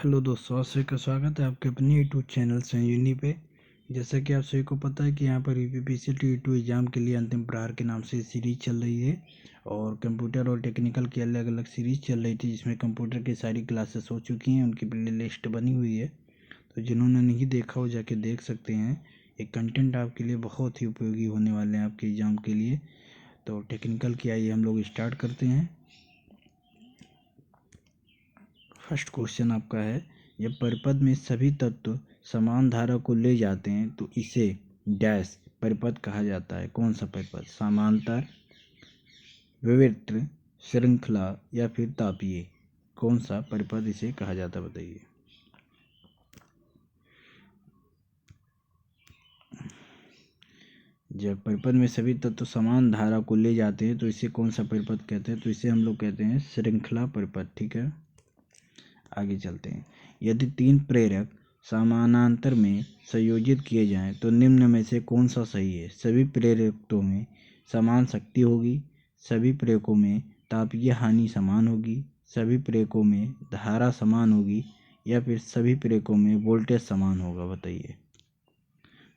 Hello दोस्तों, आप सभी का स्वागत है आपके अपने यूट्यूब चैनल संजीवनी पे। जैसा कि आप सभी को पता है कि यहाँ पर यूपीपीसी T2 एग्ज़ाम के लिए अंतिम प्रहार के नाम से सीरीज़ चल रही है और कंप्यूटर और टेक्निकल की अलग अलग सीरीज़ चल रही थी, जिसमें कंप्यूटर की सारी क्लासेस हो चुकी हैं, उनकी प्ले लिस्ट बनी हुई है। तो जिन्होंने नहीं देखा वो जाके देख सकते हैं। एक कंटेंट आपके लिए बहुत ही उपयोगी होने वाले हैं आपके एग्ज़ाम के लिए। तो टेक्निकल की आइए हम लोग स्टार्ट करते हैं। फर्स्ट क्वेश्चन आपका है, जब परिपथ में सभी तत्व समान धारा को ले जाते हैं तो इसे डैश परिपथ कहा जाता है। कौन सा परिपथ? समांतर, विवित्र, श्रृंखला या फिर तापीय? कौन सा परिपथ इसे कहा जाता है, बताइए। जब परिपथ में सभी तत्व समान धारा को ले जाते हैं तो इसे कौन सा परिपथ कहते हैं? तो इसे हम लोग कहते हैं श्रृंखला परिपथ। ठीक है, आगे चलते हैं। यदि तीन प्रेरक समानांतर में संयोजित किए जाएं तो निम्न में से कौन सा सही है? सभी प्रेरकों में समान शक्ति होगी, सभी प्रेरकों में तापीय हानि समान होगी, सभी प्रेरकों में धारा समान होगी या फिर सभी प्रेरकों में वोल्टेज समान होगा, बताइए।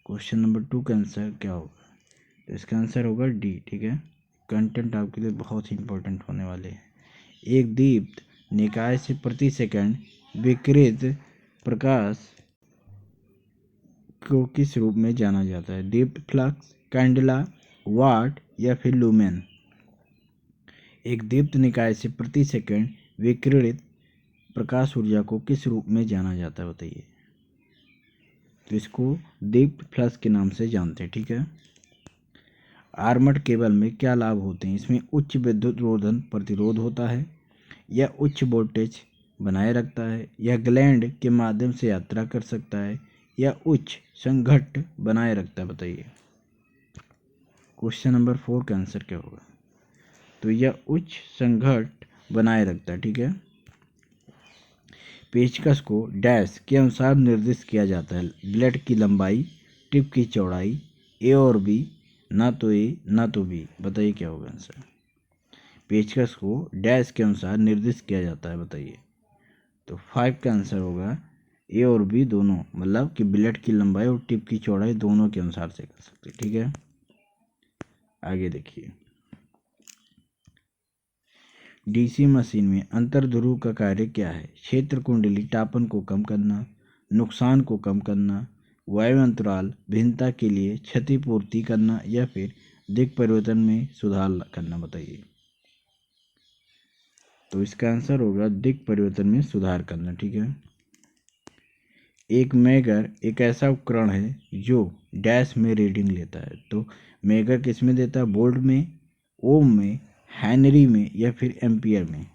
क्वेश्चन नंबर 2 का आंसर क्या होगा? तो इसका आंसर होगा डी। ठीक है, कंटेंट आपके लिए बहुत ही इंपॉर्टेंट होने वाले हैं। एक दीप्त निकाय से प्रति सेकंड विकिरित प्रकाश को किस रूप में जाना जाता है? दीप्त, फ्लक्स, कैंडला, वाट या फिर लुमेन? एक दीप्त निकाय से प्रति सेकंड विकिरित प्रकाश ऊर्जा को किस रूप में जाना जाता है, बताइए। तो इसको दीप्त फ्लक्स के नाम से जानते हैं। ठीक है, आर्मर्ड केबल में क्या लाभ होते हैं? इसमें उच्च विद्युत रोधन प्रतिरोध होता है, यह उच्च वोल्टेज बनाए रखता है, यह ग्लैंड के माध्यम से यात्रा कर सकता है, यह उच्च संघट्ट बनाए रखता है, बताइए। क्वेश्चन नंबर 4 का आंसर क्या होगा? तो यह उच्च संघट्ट बनाए रखता है। ठीक है, पेचकस को डैश के अनुसार निर्दिष्ट किया जाता है? ब्लेड की लंबाई, टिप की चौड़ाई, ए और बी, ना तो ए ना तो बी, बताइए क्या होगा आंसर। पेचकस को डैश के अनुसार निर्दिष्ट किया जाता है, बताइए। तो 5 का आंसर होगा ए और बी दोनों, मतलब कि ब्लेड की लंबाई और टिप की चौड़ाई दोनों के अनुसार से कर सकते हैं। ठीक है, आगे देखिए। डीसी मशीन में अंतर्ध्रुव का कार्य क्या है? क्षेत्र कुंडली तापन को कम करना, नुकसान को कम करना, वायु अंतराल भिन्नता के लिए क्षतिपूर्ति करना या फिर दिक् परिवर्तन में सुधार करना, बताइए। तो इसका आंसर होगा दिक् परिवर्तन में सुधार करना। ठीक है, एक मेगर एक ऐसा उपकरण है जो डैश में रीडिंग लेता है। तो मेगर किस में देता है? वोल्ट में, ओम में, हेनरी में या फिर एम्पियर में?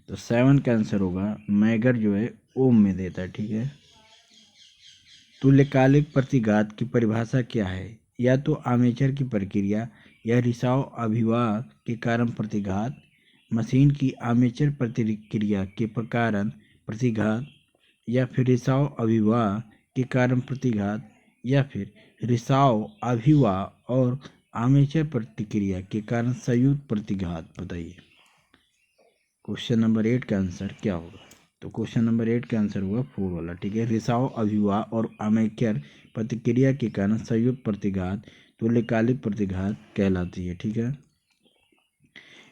तो 7 का आंसर होगा मेगर जो है ओम में देता है। ठीक है, तुल्यकालिक प्रतिघात की परिभाषा क्या है? या तो आर्मेचर की प्रक्रिया या रिसाव अभिवाह के कारण प्रतिघात, मशीन की आर्मेचर प्रतिक्रिया के कारण प्रतिघात, या फिर रिसाव अभिवाह के कारण प्रतिघात, या फिर रिसाव अभिवाह और आर्मेचर प्रतिक्रिया के कारण संयुक्त प्रतिघात, बताइए। क्वेश्चन नंबर 8 का आंसर क्या होगा? तो क्वेश्चन नंबर 8 का आंसर होगा 4 वाला। ठीक है, रिसाव अभिवाह और आर्मेचर प्रतिक्रिया के कारण संयुक्त प्रतिघात तुल्यकालिक प्रतिघात कहलाती है। ठीक है,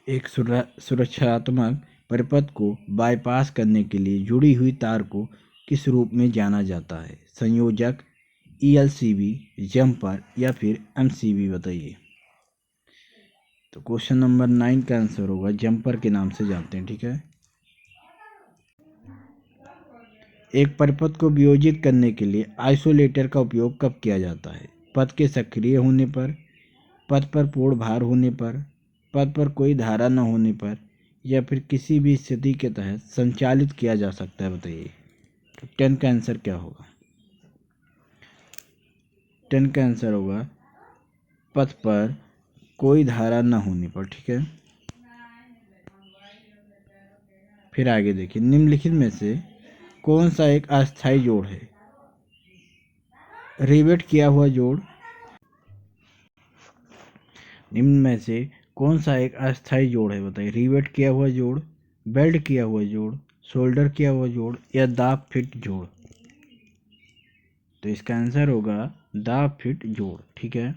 एक सुरक्षात्मक परिपथ को बाईपास करने के लिए जुड़ी हुई तार को किस रूप में जाना जाता है? संयोजक, ELCB, जम्पर या फिर MCB, बताइए। तो क्वेश्चन नंबर 9 का आंसर होगा जम्पर के नाम से जानते हैं। ठीक है, एक परिपथ को वियोजित करने के लिए आइसोलेटर का उपयोग कब किया जाता है? पथ के सक्रिय होने पर, पथ पर पूर्ण भार होने पर, पथ पर कोई धारा न होने पर या फिर किसी भी स्थिति के तहत संचालित किया जा सकता है, बताइए। तो 10 का आंसर क्या होगा? 10 का आंसर होगा पथ पर कोई धारा न होने पर। ठीक है, फिर आगे देखिए। निम्नलिखित में से कौन सा एक अस्थायी जोड़ है? रिवेट किया हुआ जोड़। निम्न में से कौन सा एक अस्थायी जोड़ है, बताइए। रिवेट किया हुआ जोड़, वेल्ड किया हुआ जोड़, शोल्डर किया हुआ जोड़ या दाब फिट जोड़। तो इसका आंसर होगा दाब फिट जोड़। ठीक है।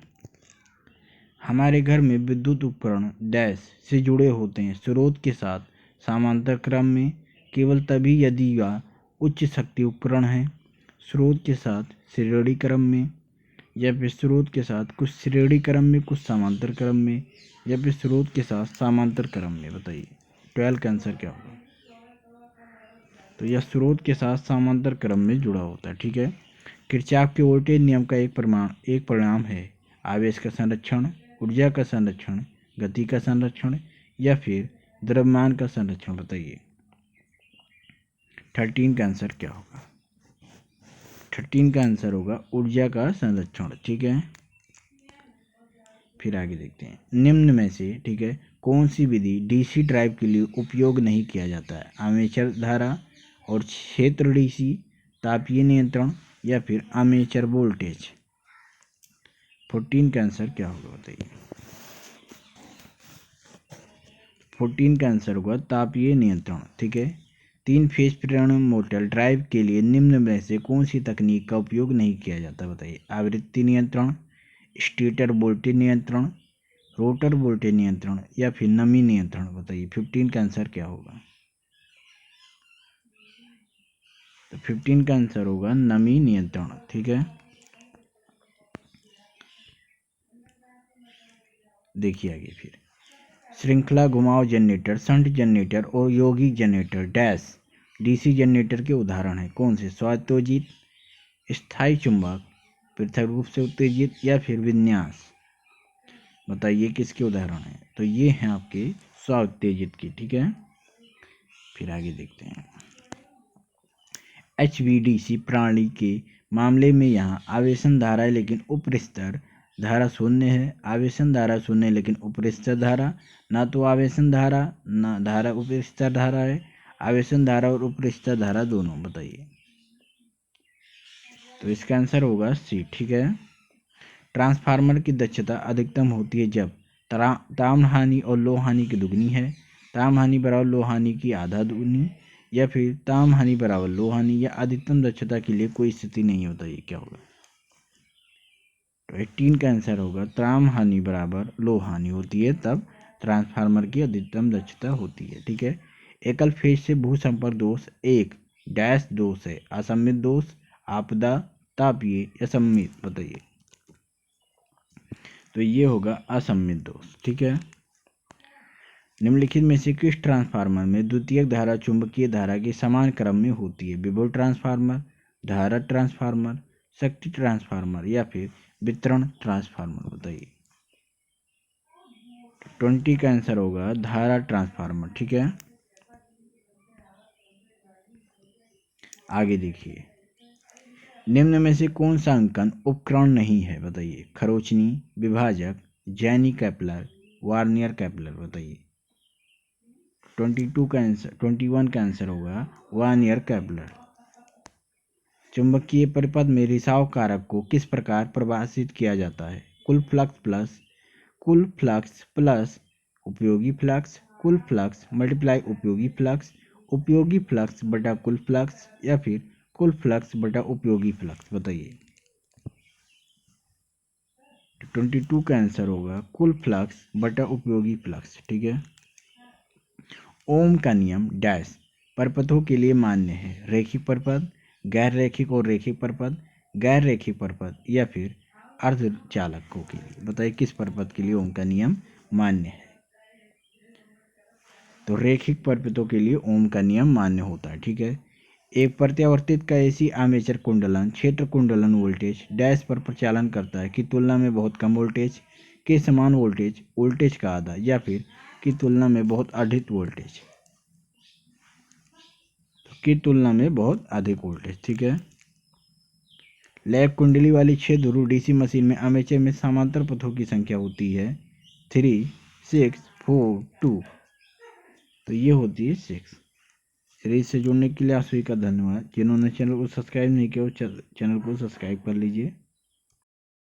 हमारे घर में विद्युत उपकरण डैश से जुड़े होते हैं स्रोत के साथ समांतर क्रम में केवल तभी यदि वह उच्च शक्ति उपकरण है, स्रोत के साथ श्रेणी क्रम में, या फिर स्रोत के साथ कुछ श्रेणी क्रम में कुछ समांतर क्रम में, या फिर स्रोत के साथ समांतर क्रम में। बताइए 12 का आंसर क्या होगा। तो यह स्रोत के साथ समांतर क्रम में जुड़ा होता है। ठीक है। किरचॉफ के वोल्टेज नियम का एक परिणाम है आवेश का संरक्षण, ऊर्जा का संरक्षण, गति का संरक्षण, या फिर द्रव्यमान का संरक्षण। बताइए 13 का आंसर क्या होगा। 13 का आंसर होगा ऊर्जा का संरक्षण। ठीक है। फिर आगे देखते हैं निम्न में से, ठीक है, कौन सी विधि डीसी ड्राइव के लिए उपयोग नहीं किया जाता है। आर्मेचर धारा और क्षेत्र डीसी, तापीय नियंत्रण, या फिर आर्मेचर वोल्टेज। 14 का आंसर क्या होगा। बताइए 14 का आंसर होगा तापीय नियंत्रण। ठीक है। 3 फेज प्रेरण मोटर ड्राइव के लिए निम्न में से कौन सी तकनीक का उपयोग नहीं किया जाता। बताइए आवृत्ति नियंत्रण, स्टेटर वोल्टेज नियंत्रण, रोटर वोल्टेज नियंत्रण, या फिर नमी नियंत्रण। बताइए 15 का आंसर क्या होगा। तो 15 का आंसर होगा नमी नियंत्रण। ठीक है। देखिए आगे फिर श्रृंखला घुमाव जनरेटर, शंट जनरेटर और यौगिक जनरेटर डैश डीसी जनरेटर के उदाहरण हैं। कौन से। स्वायोत्तेजित, स्थायी चुंबक, पृथक रूप से उत्तेजित, या फिर विन्यास। बताइए किसके उदाहरण हैं। तो ये हैं आपके स्वायोत्तेजित की। ठीक है। फिर आगे देखते हैं HVDC प्रणाली के मामले में यहाँ आवेशन धारा है लेकिन उपरिस्तर धारा शून्य है। आवेशन धारा शून्य लेकिन उपरिस्तर धारा, ना तो आवेशन धारा ना धारा उपरिस्तर धारा है। आवेशन धारा और उपरिस्तर धारा दोनों। बताइए तो इसका आंसर होगा सी। ठीक है। ट्रांसफार्मर की दक्षता अधिकतम होती है जब ताम्र हानि और लौह हानि की दुगनी है, ताम्र हानि बराबर लौह हानि की आधा दुगनी, या फिर ताम्र हानि बराबर लौह हानि, या अधिकतम दक्षता के लिए कोई स्थिति नहीं होता। ये क्या होगा। तो 18 का आंसर होगा ताम्र हानि बराबर लौह हानि होती है तब ट्रांसफार्मर की अधिकतम दक्षता होती है। ठीक है। एकल फेज से भू संपर्क दोष एक डैश दोष है। असममित दोष, आपदा, तापीय, या सममित। बताइए तो ये होगा असममित दोष। ठीक है। निम्नलिखित में से किस ट्रांसफार्मर में द्वितीयक धारा चुंबकीय धारा के समान क्रम में होती है। विभव ट्रांसफार्मर, धारा ट्रांसफार्मर, शक्ति ट्रांसफार्मर, या फिर वितरण ट्रांसफार्मर। बताइए 20 का आंसर होगा धारा ट्रांसफार्मर। ठीक है। आगे देखिए निम्न में से कौन सा अंकन उपकरण नहीं है। बताइए खरोचनी, विभाजक, जैनी कैपलर, वार्नियर कैपलर। बताइए 21 का आंसर होगा वार्नियर कैपलर। चुंबकीय परिपथ में रिसाव कारक को किस प्रकार परिभाषित किया जाता है। कुल फ्लक्स प्लस उपयोगी फ्लक्स, कुल फ्लक्स मल्टीप्लाई उपयोगी फ्लक्स बटा कुल फ्लक्स, या फिर कुल फ्लक्स बटा उपयोगी फ्लक्स। बताइए 22 का आंसर होगा कुल फ्लक्स बटा उपयोगी फ्लक्स। ठीक है। ओम का नियम डैश परपथों के लिए मान्य है। रेखिक परपथ, गैर रेखिक और रेखिक परपथ, गैर रेखिक परपथ, या फिर अर्धचालकों के लिए। बताइए किस परपथ के लिए ओम का नियम मान्य है। तो रेखिक परपथों के लिए ओम का नियम मान्य होता है। ठीक है। एक प्रत्यावर्तित का एसी आर्मेचर कुंडलन क्षेत्र कुंडलन वोल्टेज डैश पर प्रचालन करता है की तुलना में बहुत कम वोल्टेज के समान वोल्टेज का आधा, या फिर की तुलना में बहुत अधिक वोल्टेज की तुलना में बहुत अधिक वोल्टेज। ठीक है। लैब कुंडली वाली 6 ध्रुव डीसी मशीन में आर्मेचर में समांतर पथों की संख्या होती है 3, 6, 4, 2। तो ये होती है 6। सीरीज से जुड़ने के लिए आप सभी का धन्यवाद। जिन्होंने चैनल को सब्सक्राइब नहीं किया वो चैनल को सब्सक्राइब कर लीजिए।